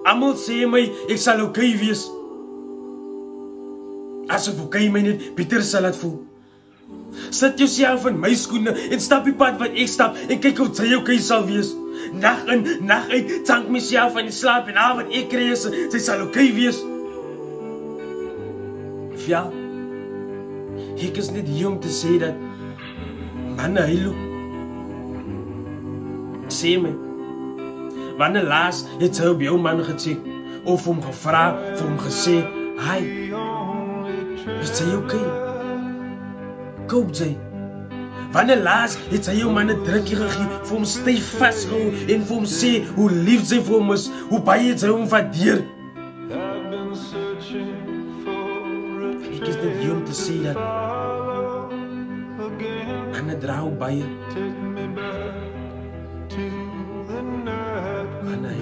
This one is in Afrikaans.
Almal sê my, ek sal okay wees. Asof okay my net beter sal laat voel. Sit jouself in my skoene en stap die pad wat ek stap en kyk hoe sy okay sal wees. Nag in, nag uit, tank myself aan die slaap en wat ek kry is, sy sal okay wees. Ja, ek is net hier om te sê dat manne huil. Sê my, wanneer laas het sy op jou man gecheck of hom gevra, of hom gesê, hi, is sy okay? Koop sy. Wanneer laas het sy jou man 'n drukkie gegee, vir hom styf vasgehou en vir hom sê hoe lief sy vir hom is, hoe baie het sy hom waardeer. Ek is net hier om te sê dat manne dra ook baie. Manne